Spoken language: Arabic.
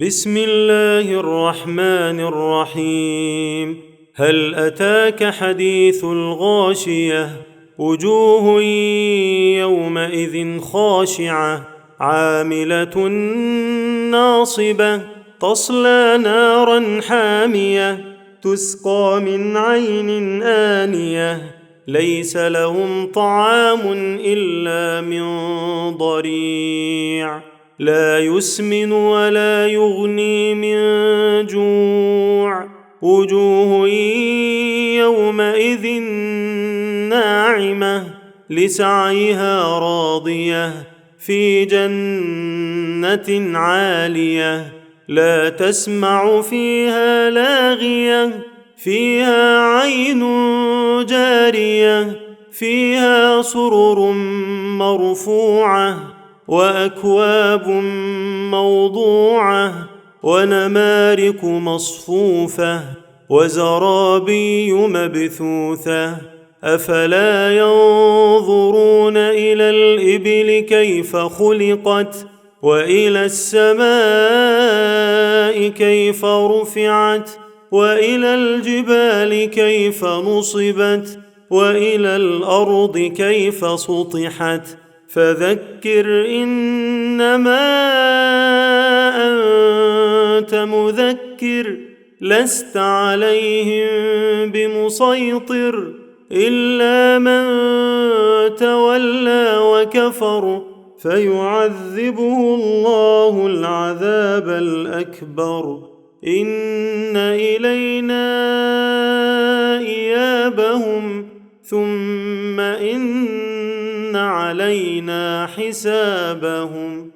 بسم الله الرحمن الرحيم. هل أتاك حديث الغاشية؟ وجوه يومئذ خاشعة عاملة ناصبة تصلى نارا حامية تسقى من عين آنية ليس لهم طعام إلا من ضريع لا يسمن ولا يغني من جوع وجوه يومئذ ناعمة لسعيها راضية في جنة عالية لا تسمع فيها لاغية فيها عين جارية فيها سرر مرفوعة وأكواب موضوعة ونمارق مصفوفة وزرابي مبثوثة أفلا ينظرون إلى الإبل كيف خلقت وإلى السماء كيف رفعت وإلى الجبال كيف نصبت وإلى الأرض كيف سطحت فذكر إنما أنت مذكر لست عليهم بمسيطر إلا من تولى وكفر فيعذبه الله العذاب الأكبر إن إلينا إيابهم ثم إن علينا حسابهم